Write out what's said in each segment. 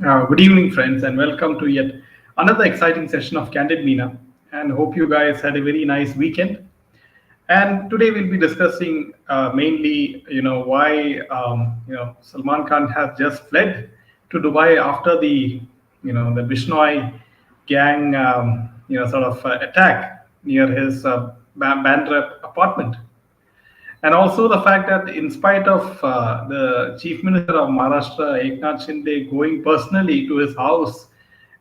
Good evening, friends, and welcome to yet another exciting session of Candid Meena. And hope you guys had a very nice weekend. And today we'll be discussing mainly, why Salman Khan has just fled to Dubai after the Bishnoi gang, sort of attack near his Bandra apartment. And also the fact that, in spite of the Chief Minister of Maharashtra, Eknath Shinde, going personally to his house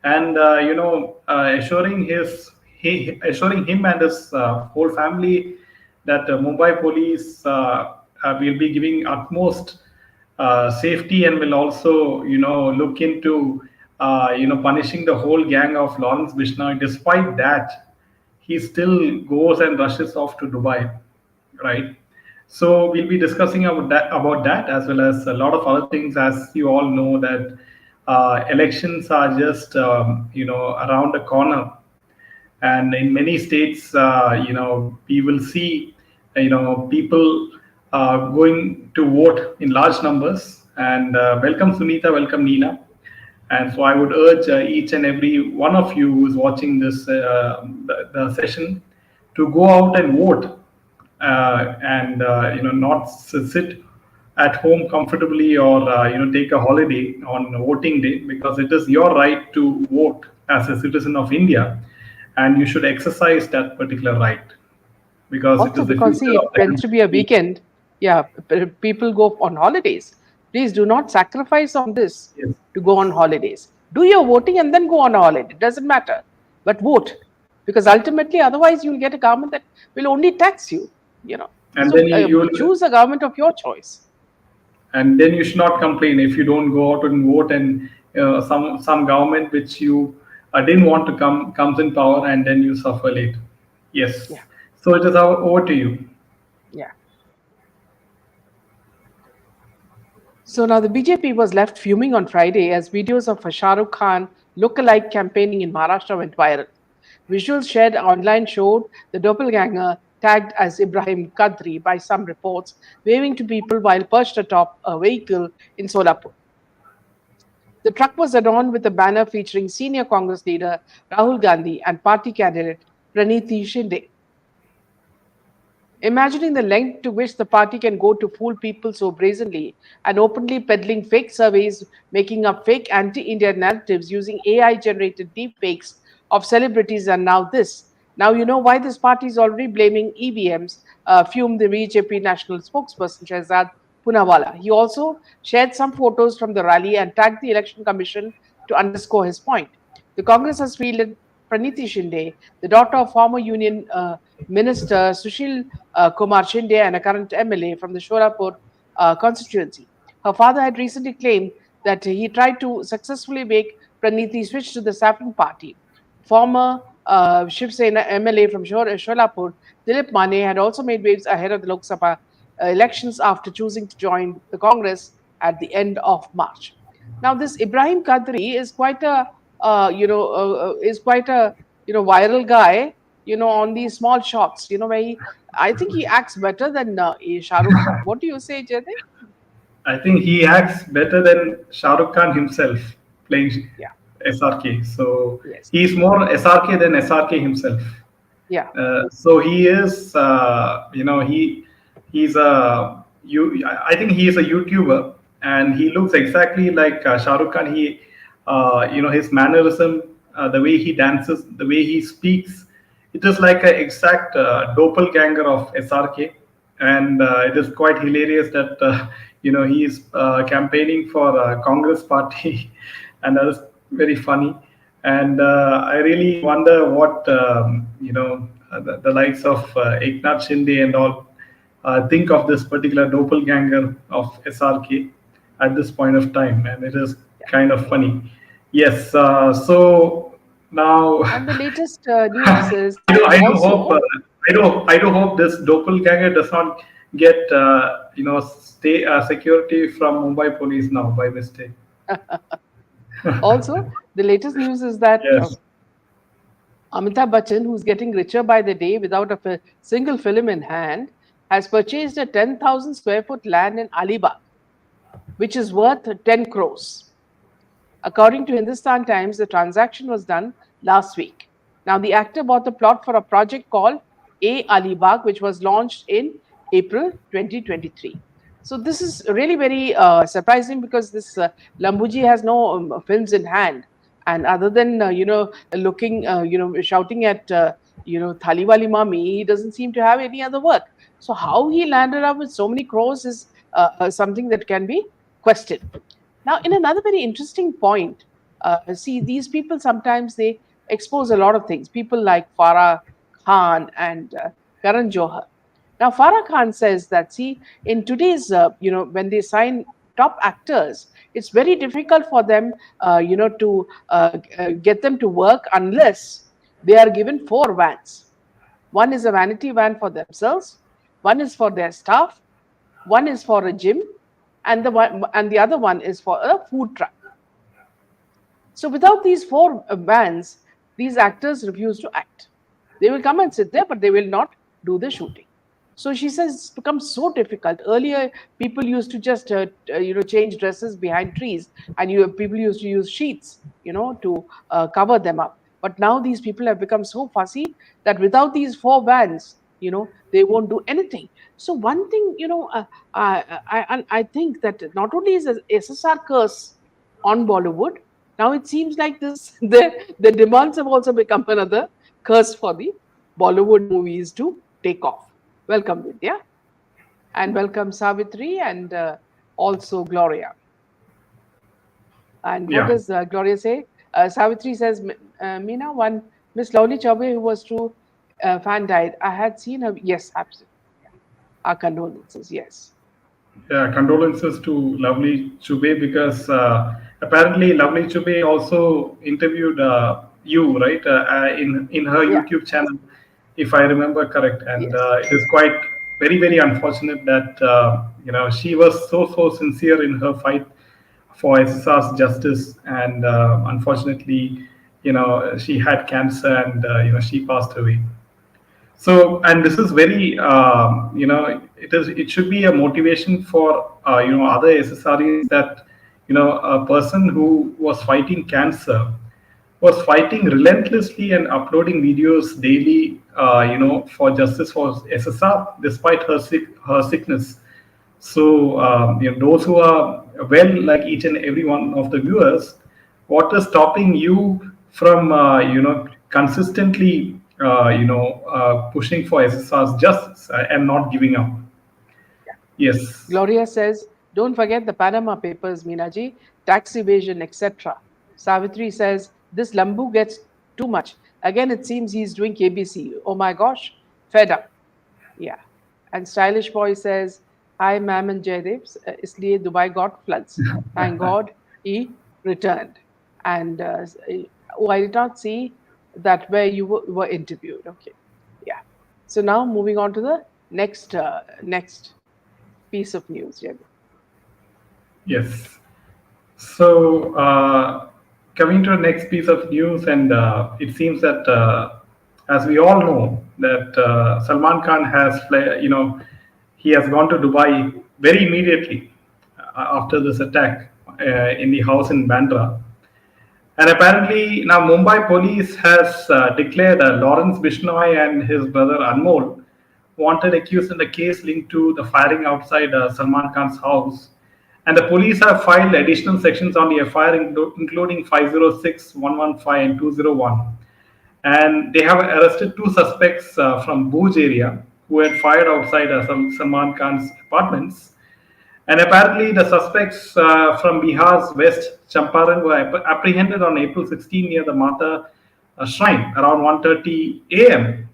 and assuring him and his whole family that Mumbai police will be giving utmost safety and will also look into punishing the whole gang of Lawrence Bishnoi. Despite that, he still goes and rushes off to Dubai, right? So we'll be discussing about that as well as a lot of other things. As you all know, that elections are just around the corner, and in many states, we will see people going to vote in large numbers. And welcome Sunita, welcome Nina. And so I would urge each and every one of you who is watching this the session to go out and vote, and not sit at home comfortably, or take a holiday on voting day, because it is your right to vote as a citizen of India, and you should exercise that particular right, because it Also, is the because future see, of it the tends to be a country. weekend. Yeah, people go on holidays. Please do not sacrifice on this Yes. to go on holidays. Do your voting and then go on a holiday. It doesn't matter. But vote. Because ultimately, otherwise, you'll get a government that will only tax you, you know. And So then you will choose a government of your choice. and then you should not complain if you don't go out and vote, and some government which you didn't want to comes in power, and then you suffer later. Yes. Yeah, So it is over to you. yeah. So now the BJP was left fuming on Friday as videos of a Shah Rukh Khan lookalike campaigning in Maharashtra went viral. Visuals shared online showed the doppelganger, tagged as Ibrahim Kadri by some reports, waving to people while perched atop a vehicle in Solapur. The truck was adorned with a banner featuring senior Congress leader Rahul Gandhi and party candidate Praniti Shinde. Imagining the length to which the party can go to fool people so brazenly and openly peddling fake surveys, making up fake anti India narratives using AI generated deepfakes of celebrities, and now this. Now you know why this party is already blaming EVMs, fumed the BJP national spokesperson Shahzad Punawala. He also shared some photos from the rally and tagged the Election Commission to underscore his point. The Congress has fielded Praniti Shinde, the daughter of former Union Minister Sushil Kumar Shinde and a current MLA from the Sholapur constituency. Her father had recently claimed that he tried to successfully make Praniti switch to the Saffron Party. Former Shiv Sena MLA from Sholapur, Dilip Mane, had also made waves ahead of the Lok Sabha elections after choosing to join the Congress at the end of March. Now, this Ibrahim Kadri is quite a viral guy. On these small shots. Where I think he acts better than Shah Rukh Khan. What do you say, Jaydeep? I think he acts better than Shah Rukh Khan himself playing Yeah. SRK. So Yes. he's more SRK than SRK himself. Yeah. So he is, he's a you. I think he is a YouTuber, and he looks exactly like Shah Rukh Khan. His mannerism, the way he dances, the way he speaks, it is like an exact doppelganger of SRK, and it is quite hilarious that he is campaigning for Congress party, and that is very funny. And I really wonder what the likes of Eknath Shinde and all think of this particular doppelganger of SRK at this point of time, and it is kind of funny. Yes. So now, And the latest news is I do hope also, I do hope this doppelganger does not get stay security from Mumbai police now by mistake. also the latest news is that Yes. Amitabh Bachchan, who's getting richer by the day without a single film in hand, has purchased a 10,000 square foot land in Alibag, which is worth 10 crores. According to Hindustan Times, the transaction was done last week. Now, the actor bought the plot for a project called A Alibag, which was launched in April 2023. So this is really very surprising because this Lambuji has no films in hand, and other than looking, shouting at Thali Wali Mami, he doesn't seem to have any other work. So how he landed up with so many crores is something that can be questioned. Now, in another very interesting point, see, these people sometimes they expose a lot of things. People like Farah Khan and Karan Johar. Now, Farah Khan says that, see, in today's, when they sign top actors, it's very difficult for them, to get them to work unless they are given four vans. One is a vanity van for themselves, one is for their staff, one is for a gym, and the other one is for a food truck. So without these four vans, these actors refuse to act. They will come and sit there, but they will not do the shooting. So she says it's become so difficult. Earlier, people used to just change dresses behind trees, and people used to use sheets, to cover them up. But now these people have become so fussy that without these four vans, they won't do anything. So one thing, I think that not only is SSR curse on Bollywood, now it seems like this the demands have also become another curse for the Bollywood movies to take off. Welcome, Vidya, and welcome Savitri, and also Gloria. And what Yeah. does Gloria say? Savitri says, Meena, one Miss Lovely Chaubey, who was true fan, died. I had seen her. Yes, absolutely. Yeah. Our condolences. Yes. Yeah, condolences to Lovely Chube, because apparently Lovely Chube also interviewed you, right, in her Yeah. YouTube channel, if I remember correct. And Yes. it is quite very unfortunate that she was so sincere in her fight for SSR's justice, and unfortunately, she had cancer, and she passed away. So, and this is very, it should be a motivation for, other SSREs, that, a person who was fighting cancer was fighting relentlessly and uploading videos daily, for justice for SSR despite her sickness. So, those who are well, like each and every one of the viewers, what is stopping you from, consistently, pushing for SSR's justice and not giving up? Yes. Gloria says, don't forget the Panama Papers, Meenaji, tax evasion, etc. Savitri says, this Lambu gets too much. Again, it seems he's doing KBC. Oh my gosh, fed up. Yeah. And Stylish Boy says, hi, ma'am and Jaydev. Isliye Dubai got floods. Thank God he returned. And I did not see that where you were interviewed. Okay. Yeah. So now moving on to the next piece of news. Yeah. Yes. So, coming to the next piece of news, and it seems that, as we all know, that Salman Khan has, he has gone to Dubai very immediately after this attack in the house in Bandra. And apparently now Mumbai police has declared Lawrence Bishnoi and his brother Anmol wanted accused in the case linked to the firing outside Salman Khan's house. And the police have filed additional sections on the FIR, including 506, 115, and 201. And they have arrested two suspects from Bhuj area who had fired outside Salman Khan's apartments. And apparently, the suspects from Bihar's West Champaran were apprehended on April 16 near the Mata Shrine around 1:30 a.m.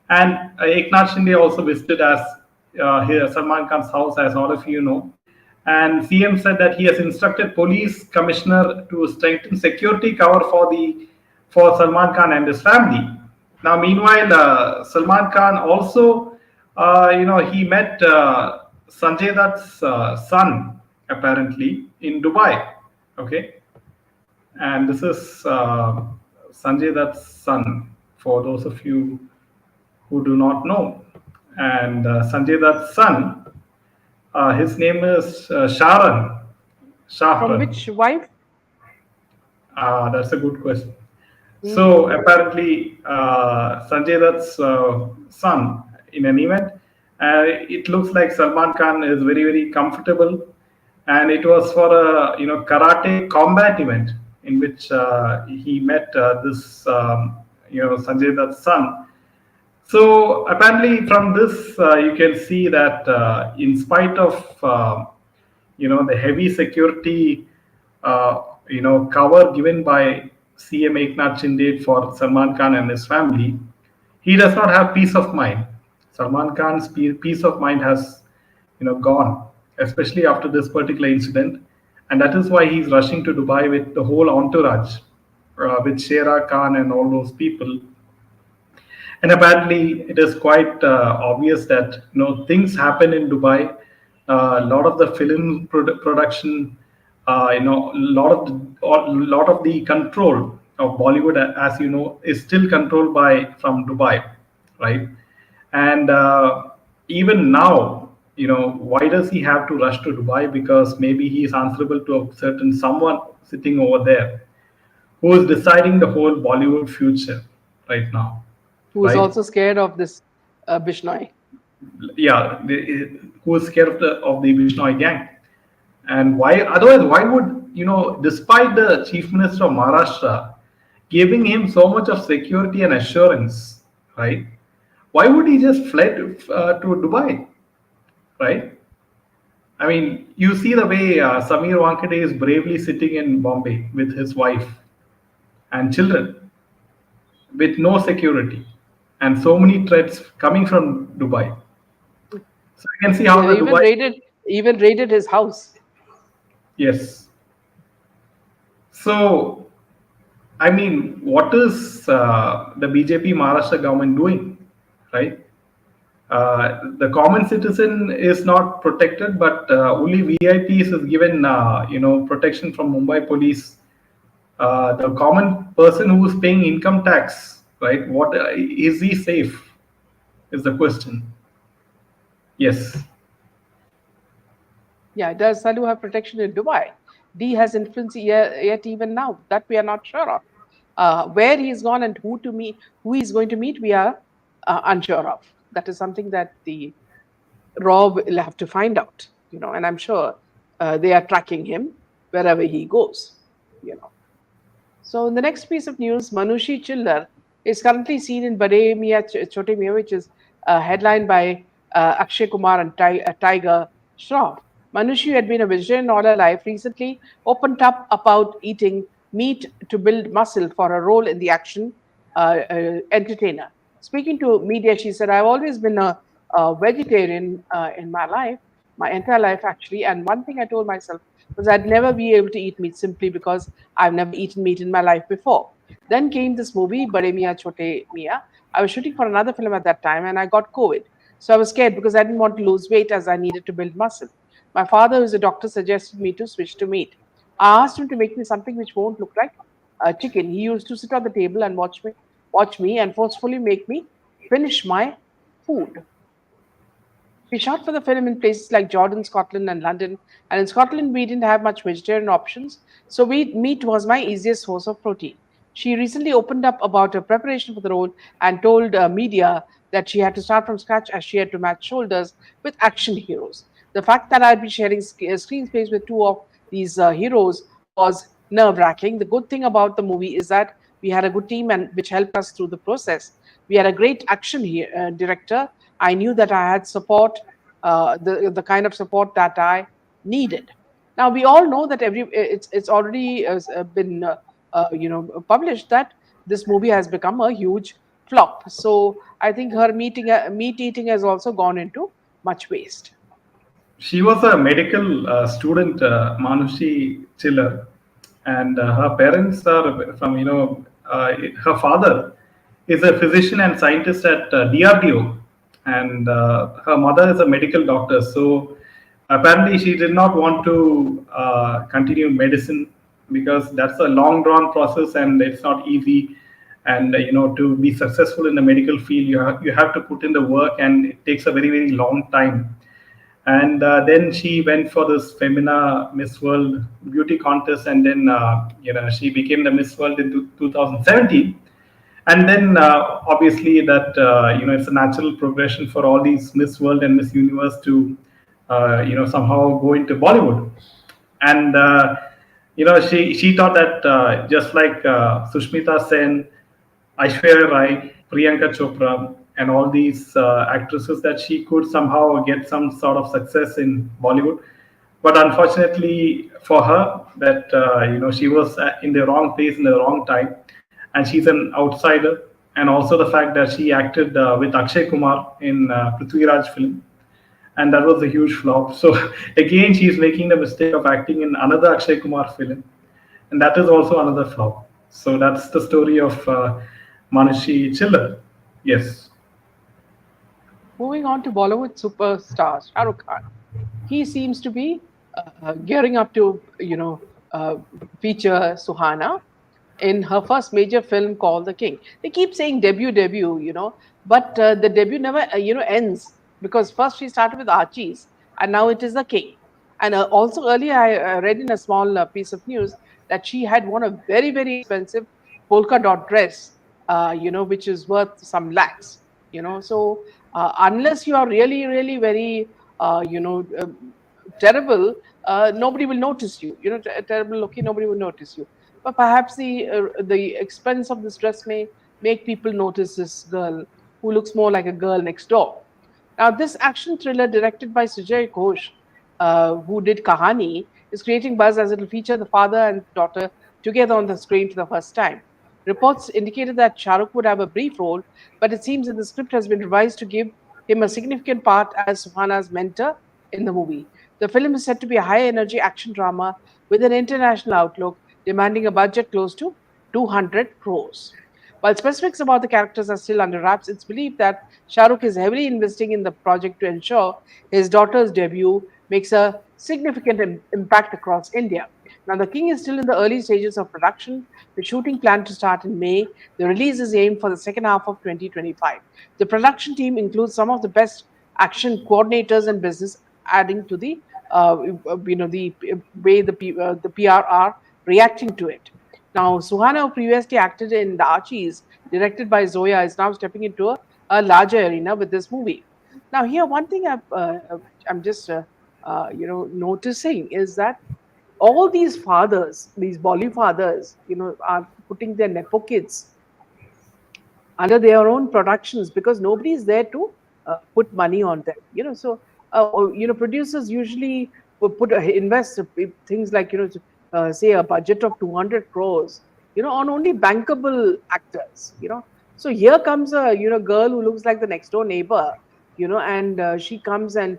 And Eknath Shinde also visited here Salman Khan's house, as all of you know. And CM said that he has instructed police commissioner to strengthen security cover for Salman Khan and his family. Now, meanwhile, Salman Khan also, he met Sanjay Dutt's son apparently in Dubai. Okay, and this is Sanjay Dutt's son, for those of you who do not know. And Sanjay Dutt's son, his name is Sharan. From which wife? That's a good question. Mm. So apparently, Sanjay Dutt's son in an event, it looks like Salman Khan is very very comfortable, and it was for a karate combat event in which he met this Sanjay Dutt's son. So apparently, from this you can see that in spite of the heavy security cover given by CM Eknath Shinde for Salman Khan and his family, he does not have peace of mind. Salman Khan's peace of mind has gone, especially after this particular incident, and that is why he's rushing to Dubai with the whole entourage, with Shera Khan and all those people. And apparently, it is quite obvious that things happen in Dubai. A lot of the film production, lot of the control of Bollywood, as you know, is still controlled by from Dubai, right? And even now, why does he have to rush to Dubai? Because maybe he is answerable to a certain someone sitting over there who is deciding the whole Bollywood future right now, Who is right? also scared of this Bishnoi. Yeah, who is scared of the Bishnoi gang? And why? Otherwise, why would despite the chief minister of Maharashtra giving him so much of security and assurance, right? Why would he just fled to Dubai, right? I mean, you see the way Samir Wankade is bravely sitting in Bombay with his wife and children with no security and so many threats coming from Dubai. So you can see how They the even Dubai, raided his house. yes. So, I mean, what is the BJP Maharashtra government doing, right? The common citizen is not protected, but only VIPs is given, protection from Mumbai police. The common person who is paying income tax, right? What is he safe? Is the question. Yes. Yeah, does Salu have protection in Dubai? D has influence yet even now. That we are not sure of. Where he's gone and who he's going to meet, we are unsure of. That is something that the Raw will have to find out. And I'm sure they are tracking him wherever he goes. You know. So, in the next piece of news, Manushi Chiller is currently seen in Bade Miya Chote Miya, which is headlined by Akshay Kumar and Tiger Shroff. Manushi, who had been a vegetarian all her life, recently opened up about eating meat to build muscle for a role in the action entertainer. Speaking to media, she said, I've always been a vegetarian in my life, my entire life actually. And one thing I told myself was I'd never be able to eat meat simply because I've never eaten meat in my life before. Then came this movie, Bade Miya Chote Miya. I was shooting for another film at that time and I got COVID. So I was scared because I didn't want to lose weight as I needed to build muscle. My father, who's a doctor, suggested me to switch to meat. I asked him to make me something which won't look like chicken. He used to sit on the table and watch me and forcefully make me finish my food. We shot for the film in places like Jordan, Scotland, and London. And in Scotland, we didn't have much vegetarian options, so meat was my easiest source of protein. She recently opened up about her preparation for the role and told media that she had to start from scratch as she had to match shoulders with action heroes. The fact that I'd be sharing screen space with two of these heroes was nerve wracking. The good thing about the movie is that we had a good team and which helped us through the process. We had a great action director. I knew that I had support, the kind of support that I needed. Now we all know that it's already been published that this movie has become a huge flop. So I think her meat eating has also gone into much waste. She was a medical student, Manushi Chiller, and her parents are from, her father is a physician and scientist at DRDO, and her mother is a medical doctor. So apparently, she did not want to continue medicine because that's a long drawn process and it's not easy. And to be successful in the medical field, you have to put in the work, and it takes a very very long time. And then she went for this Femina Miss World beauty contest, and then she became the Miss World in 2017. And then obviously that it's a natural progression for all these Miss World and Miss Universe to somehow go into Bollywood. And she thought that just like Sushmita Sen, Aishwarya Rai, Priyanka Chopra, and all these actresses, that she could somehow get some sort of success in Bollywood. But unfortunately for her, that she was in the wrong place in the wrong time, and she's an outsider. And also the fact that she acted with Akshay Kumar in Prithviraj film, and that was a huge flop. So again, she's making the mistake of acting in another Akshay Kumar film, and that is also another flop. So that's the story of Manushi Chiller. Yes. Moving on to Bollywood superstar Shah Rukh Khan. He seems to be gearing up to, feature Suhana in her first major film called The King. They keep saying debut, but the debut never, ends, because first she started with Archie's and now it is The King. And also earlier I read in a small piece of news that she had worn a very, very expensive polka dot dress, which is worth some lakhs, So unless you are really, really very, terrible, nobody will notice you. Terrible looking, nobody will notice you. But perhaps the expense of this dress may make people notice this girl who looks more like a girl next door. Now, this action thriller, directed by Sujay Ghosh, who did Kahani, is creating buzz as it will feature the father and daughter together on the screen for the first time. Reports indicated that Shah Rukh would have a brief role, but it seems that the script has been revised to give him a significant part as Suhana's mentor in the movie. The film is said to be a high energy action drama with an international outlook, demanding a budget close to 200 crores. While specifics about the characters are still under wraps, it's believed that Shah Rukh is heavily investing in the project to ensure his daughter's debut makes a significant impact across India. Now, The King is still in the early stages of production, with shooting planned to start in May. The release is aimed for the second half of 2025. The production team includes some of the best action coordinators and business, adding to the the way the PR are reacting to it. Now, Suhana, who previously acted in The Archies, directed by Zoya, is now stepping into a larger arena with this movie. Now, here one thing I'm just noticing is that all these fathers, these Bolly fathers, are putting their nepo kids under their own productions because nobody is there to put money on them. Producers usually invest things like say a budget of 200 crores, on only bankable actors. So here comes a girl who looks like the next door neighbor, and she comes and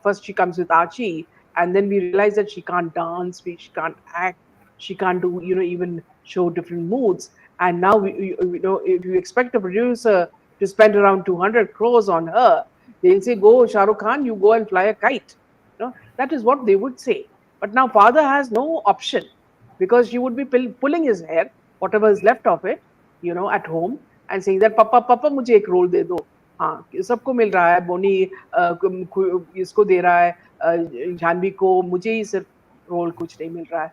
first she comes with Archie, and then we realize that she can't dance, she can't act, she can't do even show different moods. And now if you expect a producer to spend around 200 crores on her, they'll say, go Shah Rukh Khan, you go and fly a kite. That is what they would say. But now father has no option, because she would be pulling his hair, whatever is left of it, at home, and saying that papa mujhe ek role de do. हाँ, सबको मिल रहा है, बोनी इसको दे रहा है, जानवी को, मुझे ही सिर्फ रोल कुछ नहीं मिल रहा है,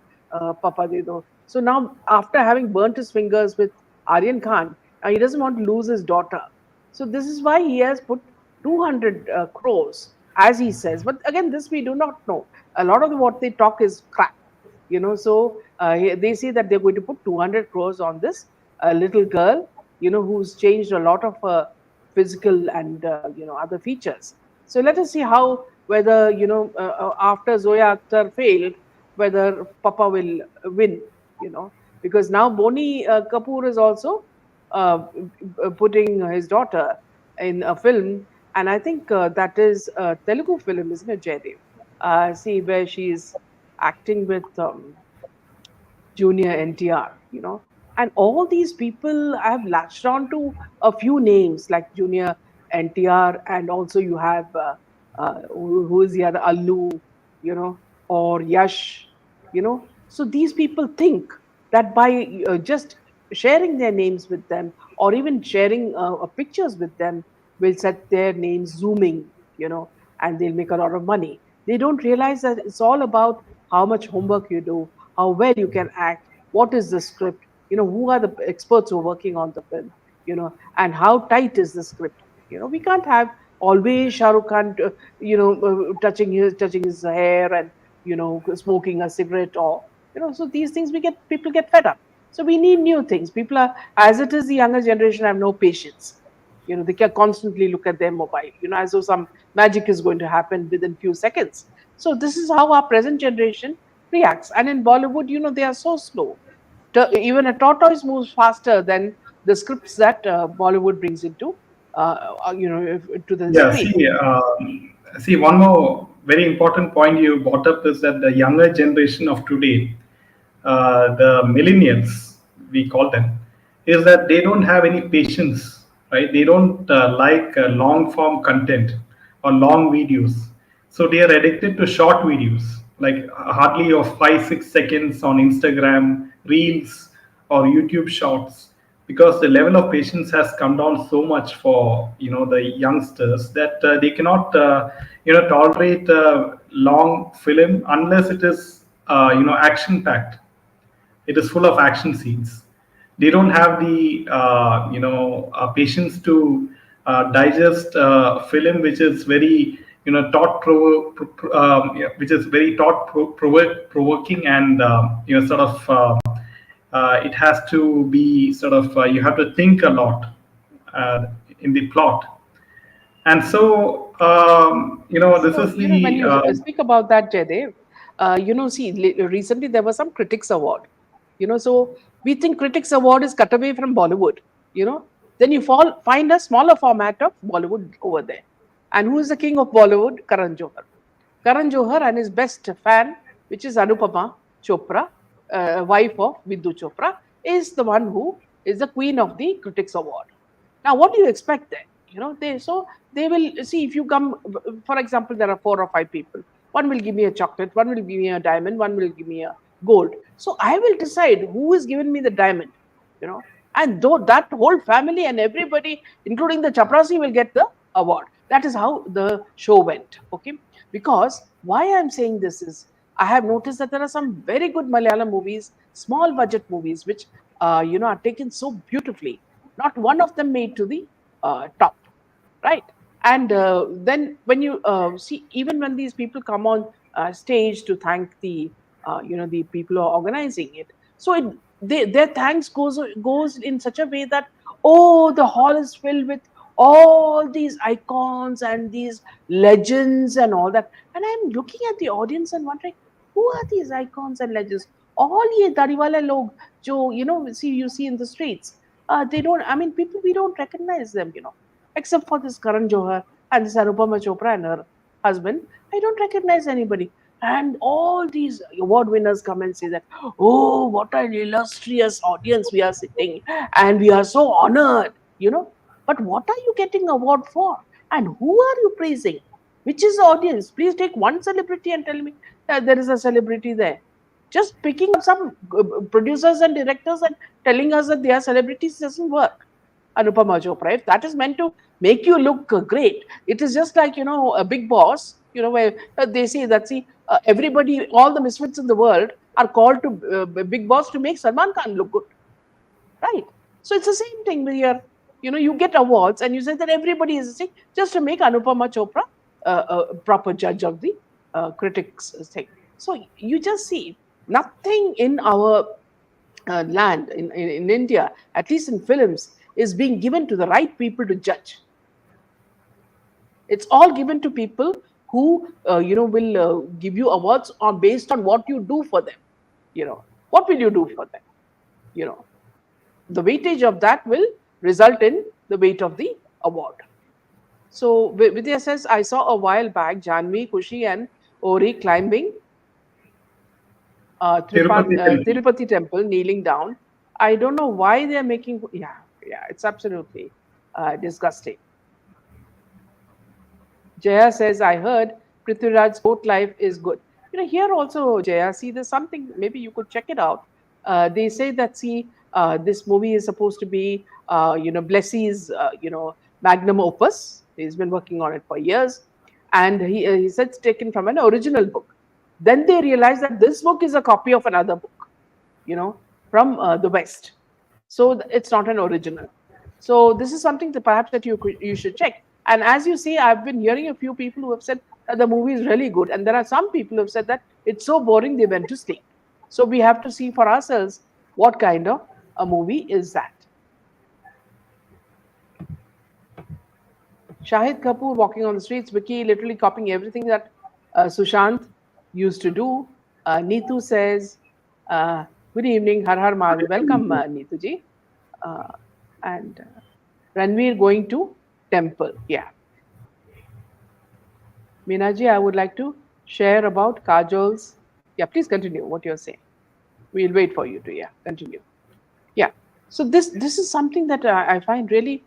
पापा दे दो. So now, after having burnt his fingers with Aryan Khan, he doesn't want to lose his daughter. So this is why he has put 200 crores, as he says. But again, this we do not know. A lot of what they talk is crap. So they say that they're going to put 200 crores on this little girl, who's changed a lot of physical and other features. So let us see how, whether after Zoya Akhtar failed, whether Papa will win. Because now Boni Kapoor is also putting his daughter in a film, and I think that is a Telugu film, isn't it, Jaidev? See, where she is acting with Junior NTR, and all these people have latched on to a few names like Junior NTR, and also you have who is the other, Allu, or Yash, So these people think that by just sharing their names with them, or even sharing pictures with them, will set their names zooming, and they'll make a lot of money. They don't realize that it's all about how much homework you do, how well you can act, what is the script, who are the experts who are working on the film, and how tight is the script. We can't have always Shah Rukh Khan, touching his hair and smoking a cigarette, or so these things people get fed up. So we need new things. People are, as it is, the younger generation have no patience. They can constantly look at their mobile, as though some magic is going to happen within few seconds. So this is how our present generation reacts. And in Bollywood, they are so slow. Even a tortoise moves faster than the scripts that Bollywood brings into, to the Yeah, screen. see, one more very important point you brought up is that the younger generation of today, the millennials, we call them, is that they don't have any patience, right? They don't like long form content or long videos. So they are addicted to short videos, like hardly of 5 6 seconds on Instagram, Reels, or YouTube Shorts, because the level of patience has come down so much for the youngsters that they cannot tolerate a long film unless it is action packed. It is full of action scenes. They don't have the patience to digest film which is very yeah, which is very provoking, and sort of it has to be sort of you have to think a lot uh, in the plot. And so this So, is when the you speak about that, Jaydev, see, recently there was some critics award. So we think critics award is cut away from Bollywood. You know, then you find a smaller format of Bollywood over there. And who is the king of Bollywood? Karan Johar. Karan Johar and his best fan, which is Anupama Chopra, wife of Vidhu Chopra, is the one who is the queen of the critics award. Now, what do you expect then? They will see, if you come, for example, there are 4 or 5 people. One will give me a chocolate, one will give me a diamond, one will give me a gold. So I will decide who is giving me the diamond, and though that whole family and everybody, including the chaprasi, will get the award. That is how the show went. Okay, because why I'm saying this is, I have noticed that there are some very good Malayalam movies, small budget movies, which are taken so beautifully. Not one of them made to the top, right? And then when you see, even when these people come on stage to thank the people who are organizing it, so their thanks goes in such a way that, oh, the hall is filled with all these icons and these legends and all that, and I'm looking at the audience and wondering, who are these icons and legends? All ye dariwale log, jo you see in the streets, they don't, I mean, people, we don't recognize them, except for this Karan Johar and this Anupama Chopra and her husband. I don't recognize anybody. And all these award winners come and say that, oh, what an illustrious audience we are sitting, and we are so honored. But what are you getting award for? And who are you praising? Which is the audience? Please take one celebrity and tell me that there is a celebrity there. Just picking up some producers and directors and telling us that they are celebrities doesn't work. Anupama Chopra, if that is meant to make you look great, it is just like, a big boss, where they say that, see, everybody, all the misfits in the world are called to big boss to make Salman Khan look good, right? So it's the same thing with your, you get awards and you say that everybody is the same just to make Anupama Chopra a proper judge of the critics thing. So you just see nothing in our land in India, at least in films, is being given to the right people to judge. It's all given to people who will give you awards on based on what you do for them. What will you do for them? You know, the weightage of that will result in the weight of the award. So Vidya says, I saw a while back Janvi, Kushi, and Ori climbing Tirupati temple. Tirupati temple, kneeling down. I don't know why they are making. Yeah, it's absolutely disgusting. Jaya says, I heard Prithviraj's boat life is good. Here also, Jaya, see, there's something, maybe you could check it out. They say that, see, this movie is supposed to be, Blessy's, magnum opus. He's been working on it for years. and he said it's taken from an original book. Then they realized that this book is a copy of another book, from the West. So it's not an original. So this is something that perhaps that you should check. And as you see, I've been hearing a few people who have said that the movie is really good, and there are some people who have said that it's so boring they went to sleep. So we have to see for ourselves what kind of a movie is that. Shahid Kapoor walking on the streets, Vicky literally copying everything that Sushant used to do. Neetu says, good evening, Har Har Mahadev. Welcome, Neetu ji. And Ranveer going to temple. Yeah. Meenaji, I would like to share about Kajal's. Yeah, please continue what you're saying. We'll wait for you to, continue. Yeah. So this is something that I find really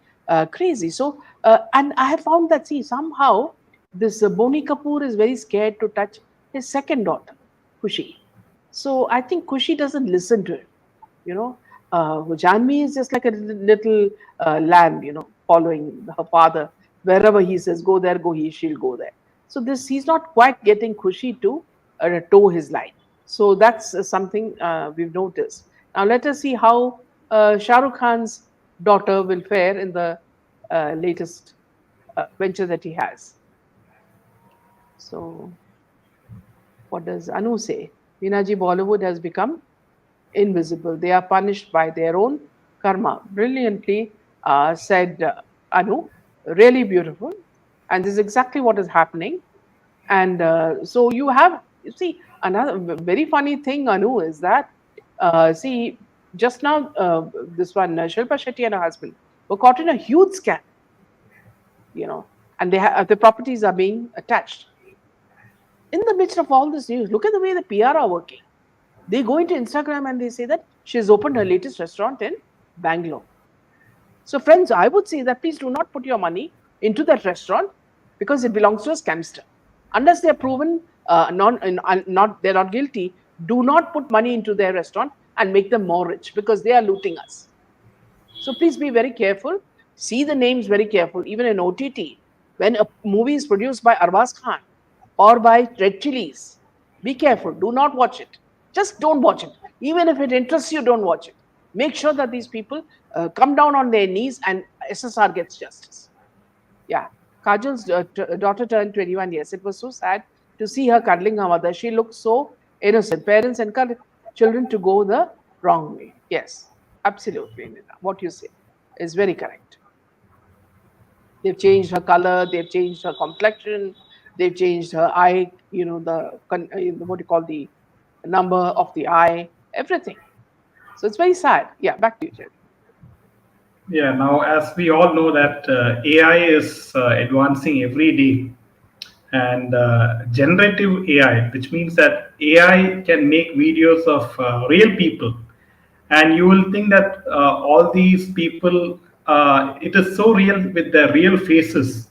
crazy. So, and I have found that, see, somehow this Boni Kapoor is very scared to touch his second daughter, Khushi. So I think Khushi doesn't listen to him. Janvi is just like a little lamb, following her father. Wherever he says, go there, she'll go there. So he's not quite getting Khushi to toe his line. So that's something we've noticed. Now let us see how Shah Rukh Khan's daughter will fare in the latest venture that he has. So what does Anu say? Meenaji, Bollywood has become invisible. They are punished by their own karma. Brilliantly said Anu. Really beautiful. And this is exactly what is happening. And so you see, another very funny thing, Anu, is that, see, just now, this one, Shilpa Shetty and her husband were caught in a huge scam, and the properties are being attached. In the midst of all this news, look at the way the PR are working. They go into Instagram and they say that she's opened her latest restaurant in Bangalore. So friends, I would say that please do not put your money into that restaurant because it belongs to a scamster. Unless they're proven they're not guilty, do not put money into their restaurant and make them more rich because they are looting us. So please be very careful. See the names very careful. Even in OTT, when a movie is produced by Arbaz Khan or by Red Chilies, be careful. Do not watch it. Just don't watch it. Even if it interests you, don't watch it. Make sure that these people come down on their knees and SSR gets justice. Yeah. Kajal's daughter turned 21 years. It was so sad to see her cuddling her mother. She looked so innocent. Parents encourage children to go the wrong way. Yes, absolutely, Nina. What you say is very correct. They've changed her color. They've changed her complexion. They've changed her eye, what you call the number of the eye, everything. So it's very sad. Yeah, back to you, Jerry. Yeah, now as we all know that AI is advancing every day, and generative AI, which means that AI can make videos of real people, and you will think that all these people, it is so real with their real faces,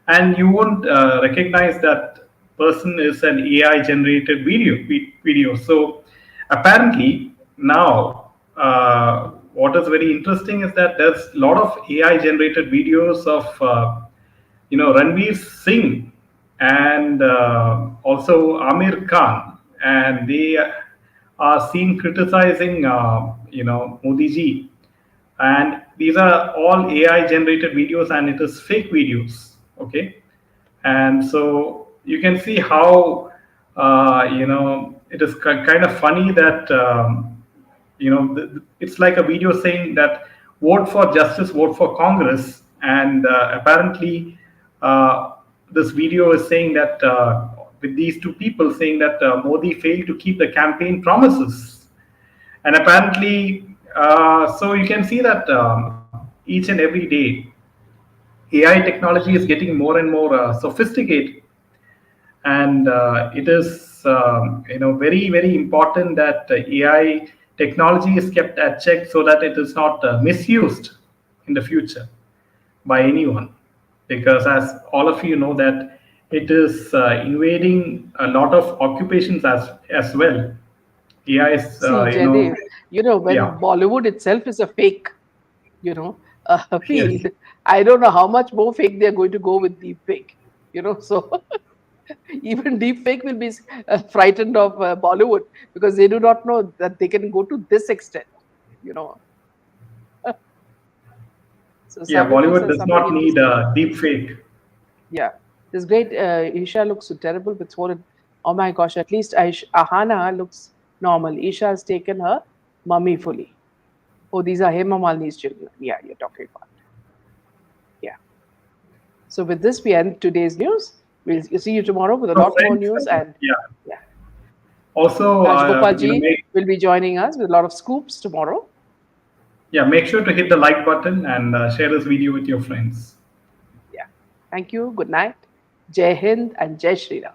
and you won't recognize that person is an AI generated video. So apparently now, what is very interesting is that there's a lot of AI generated videos of Ranveer Singh and also Amir Khan, and they are seen criticizing Modi ji, and these are all AI generated videos and it is fake videos. Okay, and so you can see how it is kind of funny that it's like a video saying that vote for justice, vote for Congress, and apparently this video is saying that with these two people saying that Modi failed to keep the campaign promises, and apparently so you can see that each and every day AI technology is getting more and more sophisticated, and it is very very important that AI technology is kept at check so that it is not misused in the future by anyone, because as all of you know that it is invading a lot of occupations as well. AI is See, Jaydev, when yeah, Bollywood itself is a fake, yes, field, I don't know how much more fake they're going to go with deepfake. So even deepfake will be frightened of Bollywood because they do not know that they can go to this extent. You know. So Yeah, somebody Bollywood says does something not need interesting. a deep fake. Yeah, this great Isha looks so terrible with forehead. Oh my gosh! At least Ahana looks normal. Isha has taken her mummy fully. Oh, these are Hema Malini's children. Yeah, you're talking about. Yeah. So with this, we end today's news. We'll see you tomorrow with a So lot more friends, news. And yeah. yeah, Also, Raj Gopalji make, will be joining us with a lot of scoops tomorrow. yeah, make sure to hit the like button and share this video with your friends. Yeah. Thank you. Good night. Jai Hind and Jai Shri Ram.